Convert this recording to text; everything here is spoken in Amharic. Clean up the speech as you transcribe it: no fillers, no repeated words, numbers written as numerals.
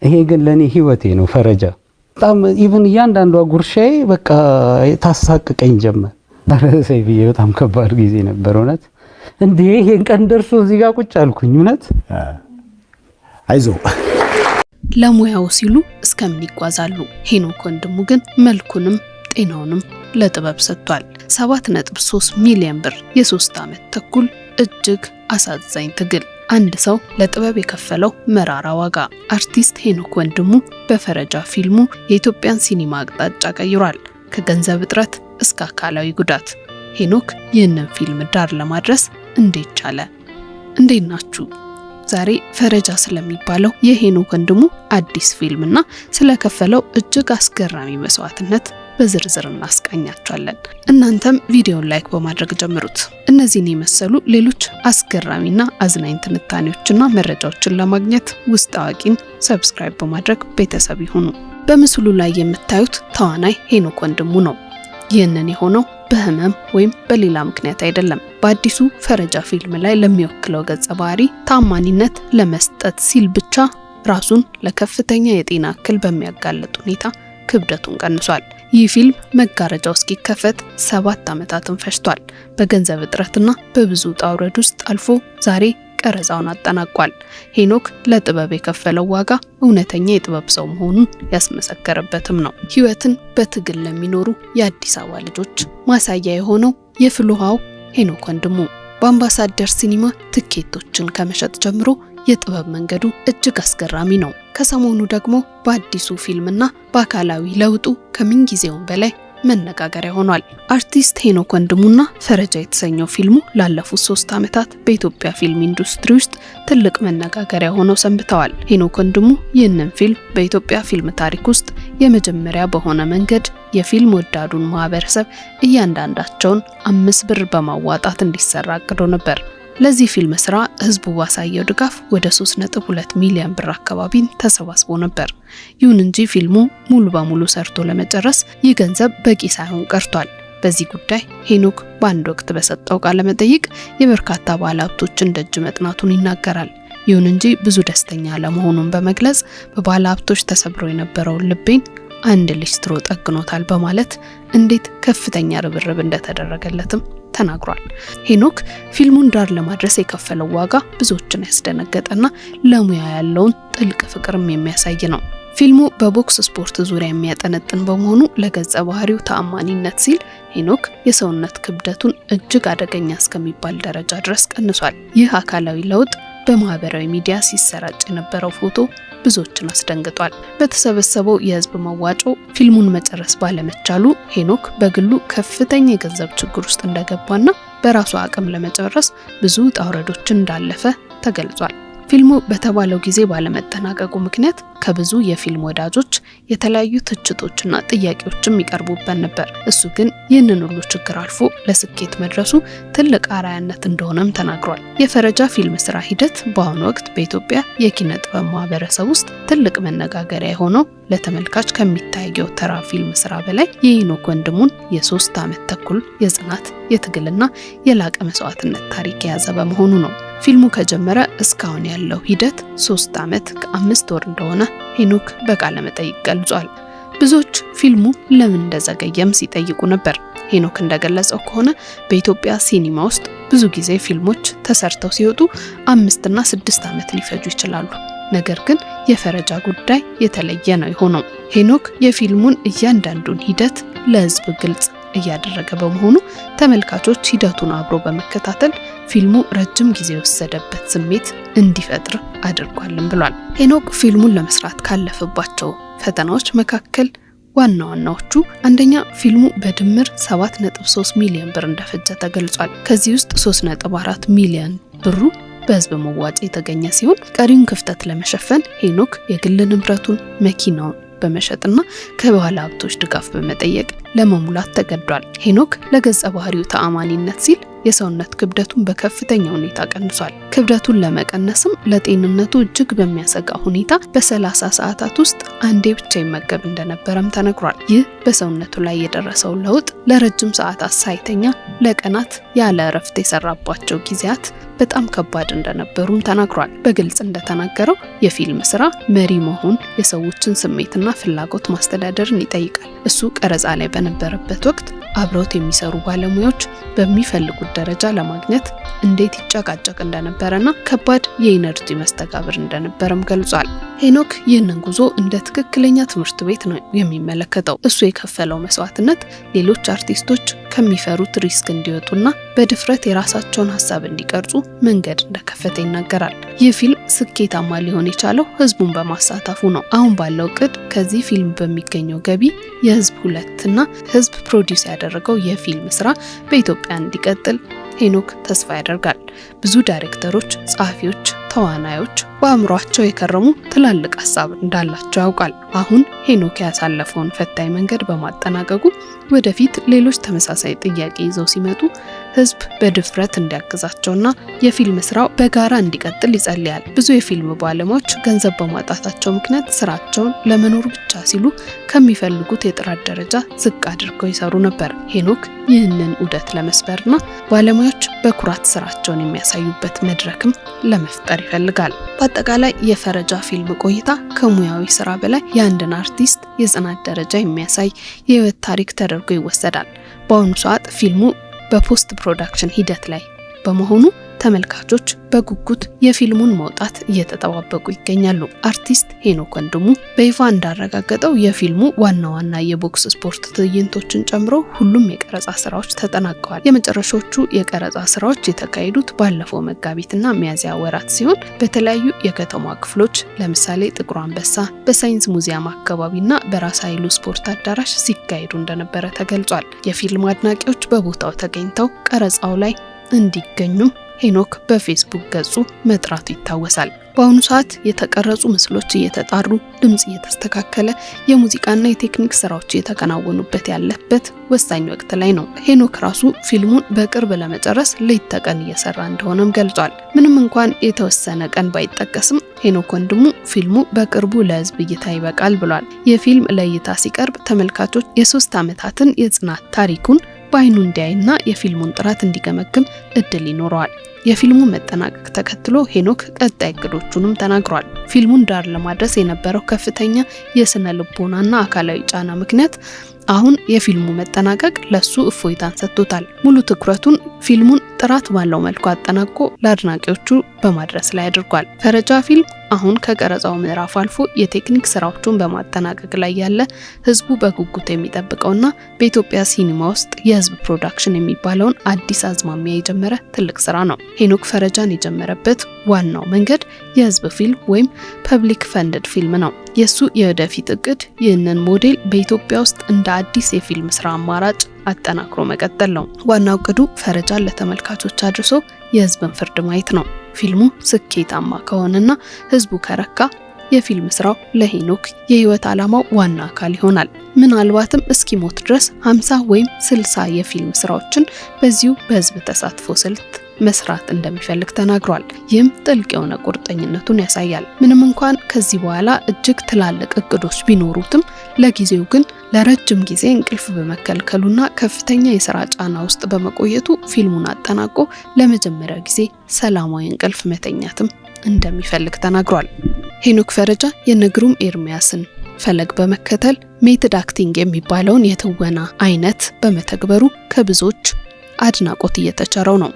ይሄ ግን ለኔ ህይወቴ ነው ፈረጃ። በጣም ኢቭን እያንዳንዷ ጉርሻዬ በቃ ታሳቅቀኝ ጀመር። ሰይፍዬ በጣም ከባድ ጊዜ ነበር እውነት። እንዴ ይሄን ቀን ደርሶ እዚህ ጋር ቁጭ አልኩኝ እውነት። አይዞ ለሙያው ሲሉ እስከምን ይጓዛሉ። ሄኖክ ወንድሙ ግን መልኩንም ጤናውንም ለጥበብ ሰጥቷል። 7.3 ሚሊዮን ብር የ3 ዓመት ተኩል እጅግ አሳዛኝ ትግል። አንድ ሰው ለጥበብ የከፈለው መራራ ዋጋ። አርቲስት ሄኖክ ወንድሙ በፈረጃ ፊልሙ የኢትዮጵያን ሲኒማ አቅጣጫ ቀይሯል። ከገንዘብ እጥረት እስከ አካላዊ ጉዳት። ሄኖክ ይህንን ፊልም ዳር ለማድረስ እንዴት ቻለ? እንዴት ናችሁ? ዛሬ ፈረጃ ስለሚባለው የሄኖክ ወንድሙ አዲስ ፊልምና ስለከፈለው እጅግ አስገራሚ መስዋዕትነት በዝርዝር እናስቃኛችኋለን። እናንተም ቪዲዮውን ላይክ በማድረግ ጀምሩት። እነዚህን የመሰሉ ሌሎች አስገራሚና አዝናኝ ትንታኔዎችና መረጃዎችን ለማግኘት ውስጥ አዋቂን ሰብስክራይብ በማድረግ ቤተሰብ ይሁኑ። በምስሉ ላይ የምታዩት ተዋናይ ሄኖክ ወንድሙ ነው። ይህንን የሆነው በህመም ወይም በሌላ ምክንያት አይደለም። በአዲሱ ፈረጃ ፊልም ላይ ለሚወክለው ገጸ ባህሪ ታማኝነት ለመስጠት ሲል ብቻ ራሱን ለከፍተኛ የጤና እክል በሚያጋልጥ ሁኔታ ክብደቱን ቀንሷል። ይህ ፊልም መጋረጃው እስኪከፈት 7 ዓመታትን ፈጅቷል። በገንዘብ እጥረትና በብዙ ውጣ ውረድ ውስጥ አልፎ ዛሬ ቀረጻውን አጠናቋል። ሄኖክ ለጥበብ የከፈለው ዋጋ እውነተኛ የጥበብ ሰው መሆኑን ያስመሰከረበትም ነው። ህይወትን በትግል ለሚኖሩ የአዲስ አበባ ልጆች ማሳያ የሆነው የፍልውሃው ሄኖክ ወንድሙ በአምባሳደር ሲኒማ ትኬቶችን ከመሸጥ ጀምሮ የጥበብ መንገዱ እጅግ አስገራሚ ነው። ከሰሞኑ ደግሞ በአዲሱ ፊልምና በአካላዊ ለውጡ ከምንጊዜውም በላይ መነጋገሪያ ሆኗል። አርቲስት ሄኖክ ወንድሙና ፈረጃ የተሰኘው ፊልሙ ላለፉት 3 ዓመታት በኢትዮጵያ ፊልም ኢንዱስትሪ ውስጥ ትልቅ መነጋገሪያ ሆነው ሰንብተዋል። ሄኖክ ወንድሙ ይህንን ፊልም በኢትዮጵያ ፊልም ታሪክ ውስጥ የመጀመሪያ በሆነ መንገድ የፊልም ወዳዱን ማህበረሰብ እያንዳንዳቸውን 5 ብር በማዋጣት እንዲሰራ አቅዶ ነበር። ለዚህ ፊልም ስራ ህዝቡ ባሳየው ድጋፍ ወደ 3.2 ሚሊዮን ብር አካባቢ ተሰባስቦ ነበር። ይሁን እንጂ ፊልሙ ሙሉ በሙሉ ሰርቶ ለመጨረስ ይህ ገንዘብ በቂ ሳይሆን ቀርቷል። በዚህ ጉዳይ ሄኖክ በአንድ ወቅት በሰጠው ቃለ መጠይቅ የበርካታ ባለሀብቶችን ደጅ መጥናቱን ይናገራል። ይሁን እንጂ ብዙ ደስተኛ ለመሆኑን በመግለጽ በባለሀብቶች ተሰብሮ የነበረውን ልቤን አንድ ሊስትሮ ጠግኖታል በማለት እንዴት ከፍተኛ ርብርብ እንደተደረገለትም ተናግሯል። ሄኖክ ፊልሙን ዳር ለማድረስ የከፈለው ዋጋ ብዙዎችን ያስደነገጠና ለሙያ ያለውን ጥልቅ ፍቅርም የሚያሳይ ነው። ፊልሙ በቦክስ ስፖርት ዙሪያ የሚያጠነጥን በመሆኑ ለገጸ ባህሪው ተአማኒነት ሲል ሄኖክ የሰውነት ክብደቱን እጅግ አደገኛ እስከሚባል ደረጃ ድረስ ቀንሷል። ይህ አካላዊ ለውጥ በማህበራዊ ሚዲያ ሲሰራጭ የነበረው ፎቶ ብዙዎችን አስደንግጧል። በተሰበሰበው የህዝብ መዋጮ ፊልሙን መጨረስ ባለመቻሉ ሄኖክ በግሉ ከፍተኛ የገንዘብ ችግር ውስጥ እንደገባና በራሱ አቅም ለመጨረስ ብዙ ውጣ ውረዶችን እንዳለፈ ተገልጿል። ፊልሙ በተባለው ጊዜ ባለመጠናቀቁ ምክንያት ከብዙ የፊልም ወዳጆች የተለያዩ ትችቶችና ጥያቄዎችም ይቀርቡበት ነበር። እሱ ግን ይህንን ሁሉ ችግር አልፎ ለስኬት መድረሱ ትልቅ አርአያነት እንደሆነም ተናግሯል። የፈረጃ ፊልም ስራ ሂደት በአሁኑ ወቅት በኢትዮጵያ የኪነ ጥበብ ማህበረሰብ ውስጥ ትልቅ መነጋገሪያ የሆነው ለተመልካች ከሚታየው ተራ ፊልም ስራ በላይ የሄኖክ ወንድሙን የ3 ዓመት ተኩል የጽናት የትግልና የላቀ መስዋዕትነት ታሪክ የያዘ በመሆኑ ነው። ፊልሙ ከጀመረ እስካሁን ያለው ሂደት 3 ዓመት ከ5 ወር እንደሆነ ሄኖክ በቃለ መጠይቅ ገልጿል። ብዙዎች ፊልሙ ለምን እንደዘገየም ሲጠይቁ ነበር። ሄኖክ እንደገለጸው ከሆነ በኢትዮጵያ ሲኒማ ውስጥ ብዙ ጊዜ ፊልሞች ተሰርተው ሲወጡ 5 እና 6 ዓመት ሊፈጁ ይችላሉ። ነገር ግን የፈረጃ ጉዳይ የተለየ ነው የሆነው። ሄኖክ የፊልሙን እያንዳንዱን ሂደት ለህዝብ ግልጽ እያደረገ በመሆኑ ተመልካቾች ሂደቱን አብሮ በመከታተል ፊልሙ ረጅም ጊዜ የወሰደበት ስሜት እንዲፈጥር አድርጓልም ብሏል። ሄኖክ ፊልሙን ለመስራት ካለፈባቸው ፈተናዎች መካከል ዋና ዋናዎቹ አንደኛ ፊልሙ በድምር 7.3 ሚሊዮን ብር እንደፈጀ ተገልጿል። ከዚህ ውስጥ 3.4 ሚሊዮን ብሩ በህዝብ መዋጮ የተገኘ ሲሆን ቀሪውን ክፍተት ለመሸፈን ሄኖክ የግል ንብረቱን መኪናውን በመሸጥና ከባለ ሀብቶች ድጋፍ በመጠየቅ ለመሙላት ተገዷል። ሄኖክ ለገጸ ባህሪው ተአማኒነት ሲል የሰውነት ክብደቱን በከፍተኛ ሁኔታ ቀንሷል። ክብደቱን ለመቀነስም ለጤንነቱ እጅግ በሚያሰጋ ሁኔታ በ30 ሰዓታት ውስጥ አንዴ ብቻ ይመገብ እንደነበረም ተነግሯል። ይህ በሰውነቱ ላይ የደረሰው ለውጥ ለረጅም ሰዓታት ሳይተኛ ለቀናት ያለ እረፍት የሰራባቸው ጊዜያት በጣም ከባድ እንደነበሩም ተናግሯል። በግልጽ እንደተናገረው የፊልም ስራ መሪ መሆን፣ የሰዎችን ስሜትና ፍላጎት ማስተዳደርን ይጠይቃል። እሱ ቀረጻ ላይ በነበረበት ወቅት አብረውት የሚሰሩ ባለሙያዎች በሚፈልጉት ደረጃ ለማግኘት እንዴት ይጨቃጨቅ እንደነበረና ከባድ የኢነርጂ መስተጋብር እንደነበረም ገልጿል። ሄኖክ ይህንን ጉዞ እንደ ትክክለኛ ትምህርት ቤት ነው የሚመለከተው። እሱ የከፈለው መስዋዕትነት ሌሎች አርቲስቶች ከሚፈሩት ሪስክ እንዲወጡና በድፍረት የራሳቸውን ሀሳብ እንዲቀርጹ መንገድ እንደከፈተ ይናገራል። ይህ ፊልም ስኬታማ ሊሆን የቻለው ህዝቡን በማሳተፉ ነው። አሁን ባለው ቅድ ከዚህ ፊልም በሚገኘው ገቢ የህዝብ 2 እና ህዝብ ፕሮዲውስ ያደረገው የፊልም ስራ በኢትዮጵያ እንዲቀጥል ሄኖክ ተስፋ ያደርጋል። ብዙ ዳይሬክተሮች፣ ጸሐፊዎች፣ ተዋናዮች በአእምሯቸው የከረሙ ትላልቅ ሀሳብ እንዳላቸው ያውቃል። አሁን ሄኖክ ያሳለፈውን ፈታኝ መንገድ በማጠናቀቁ ወደፊት ሌሎች ተመሳሳይ ጥያቄ ይዘው ሲመጡ ህዝብ በድፍረት እንዲያግዛቸውና የፊልም ስራው በጋራ እንዲቀጥል ይጸልያል። ብዙ የፊልም ባለሙያዎች ገንዘብ በማጣታቸው ምክንያት ስራቸውን ለመኖር ብቻ ሲሉ ከሚፈልጉት የጥራት ደረጃ ዝቅ አድርገው ይሰሩ ነበር። ሄኖክ ይህንን ዑደት ለመስበርና ባለሙያዎች በኩራት ስራቸውን የሚያሳዩበት መድረክም ለመፍጠር ይፈልጋል። በአጠቃላይ የፈረጃ ፊልም ቆይታ ከሙያዊ ስራ በላይ የአንድን አርቲስት የጽናት ደረጃ የሚያሳይ የህይወት ታሪክ ተደርጎ ይወሰዳል። በአሁኑ ሰዓት ፊልሙ በፖስት ፕሮዳክሽን ሂደት ላይ በመሆኑ ተመልካቾች በጉጉት የፊልሙን መውጣት እየተጠባበቁ ይገኛሉ። አርቲስት ሄኖክ ወንድሙ በይፋ እንዳረጋገጠው የፊልሙ ዋና የቦክስ ስፖርት ትዕይንቶችን ጨምሮ ሁሉም የቀረጻ ስራዎች ተጠናቀዋል። የመጨረሻዎቹ የቀረጻ ስራዎች የተካሄዱት ባለፈው መጋቢትና ሚያዝያ ወራት ሲሆን በተለያዩ የከተማ ክፍሎች ለምሳሌ ጥቁር አንበሳ፣ በሳይንስ ሙዚየም አካባቢና በራስ ኃይሉ ስፖርት አዳራሽ ሲካሄዱ እንደነበረ ተገልጿል። የፊልም አድናቂዎች በቦታው ተገኝተው ቀረጻው ላይ እንዲገኙም ሄኖክ በፌስቡክ ገጹ መጥራቱ ይታወሳል። በአሁኑ ሰዓት የተቀረጹ ምስሎች እየተጣሩ፣ ድምጽ እየተስተካከለ፣ የሙዚቃና የቴክኒክ ስራዎች እየተከናወኑበት ያለበት ወሳኝ ወቅት ላይ ነው። ሄኖክ ራሱ ፊልሙን በቅርብ ለመጨረስ ሌት ተቀን እየሰራ እንደሆነም ገልጿል። ምንም እንኳን የተወሰነ ቀን ባይጠቀስም ሄኖክ ወንድሙ ፊልሙ በቅርቡ ለህዝብ እይታ ይበቃል ብሏል። የፊልም ለእይታ ሲቀርብ ተመልካቾች የ3 ዓመታትን የጽናት ታሪኩን በአይኑ እንዲያይና የፊልሙን ጥራት እንዲገመግም እድል ይኖረዋል። የፊልሙ መጠናቀቅ ተከትሎ ሄኖክ ቀጣይ እቅዶቹንም ተናግሯል። ፊልሙን ዳር ለማድረስ የነበረው ከፍተኛ የስነ ልቦናና አካላዊ ጫና ምክንያት አሁን የፊልሙ መጠናቀቅ ለሱ እፎይታን ሰጥቶታል። ሙሉ ትኩረቱን ፊልሙን ጥራት ባለው መልኩ አጠናቆ ለአድናቂዎቹ በማድረስ ላይ አድርጓል። ፈረጃ ፊልም አሁን ከቀረጻው ምዕራፍ አልፎ የቴክኒክ ስራዎቹን በማጠናቀቅ ላይ ያለ፣ ህዝቡ በጉጉት የሚጠብቀውና በኢትዮጵያ ሲኒማ ውስጥ የህዝብ ፕሮዳክሽን የሚባለውን አዲስ አዝማሚያ የጀመረ ትልቅ ስራ ነው። ሄኖክ ፈረጃን የጀመረበት ዋናው መንገድ የህዝብ ፊልም ወይም ፐብሊክ ፈንድድ ፊልም ነው። የሱ የወደፊት እቅድ ይህንን ሞዴል በኢትዮጵያ ውስጥ እንደ አዲስ የፊልም ስራ አማራጭ አጠናክሮ መቀጠል ነው። ዋናው እቅዱ ፈረጃን ለተመልካቾች አድርሶ የህዝብን ፍርድ ማየት ነው። ፊልሙ ስኬታማ ከሆነና ህዝቡ ከረካ የፊልም ስራው ለሄኖክ የህይወት ዓላማው ዋና አካል ይሆናል። ምናልባትም እስኪሞት ድረስ 50 ወይም 60 የፊልም ስራዎችን በዚሁ በህዝብ ተሳትፎ ስልት መስራት እንደሚፈልግ ተናግሯል። ይህም ጥልቅ የሆነ ቁርጠኝነቱን ያሳያል። ምንም እንኳን ከዚህ በኋላ እጅግ ትላልቅ እቅዶች ቢኖሩትም ለጊዜው ግን ለረጅም ጊዜ እንቅልፍ በመከልከሉና ከፍተኛ የስራ ጫና ውስጥ በመቆየቱ ፊልሙን አጠናቆ ለመጀመሪያ ጊዜ ሰላማዊ እንቅልፍ መተኛትም እንደሚፈልግ ተናግሯል። ሄኖክ ፈረጃ የነግሩም ኤርሚያስን ፈለግ በመከተል ሜትድ አክቲንግ የሚባለውን የትወና አይነት በመተግበሩ ከብዙዎች አድናቆት እየተቸረው ነው።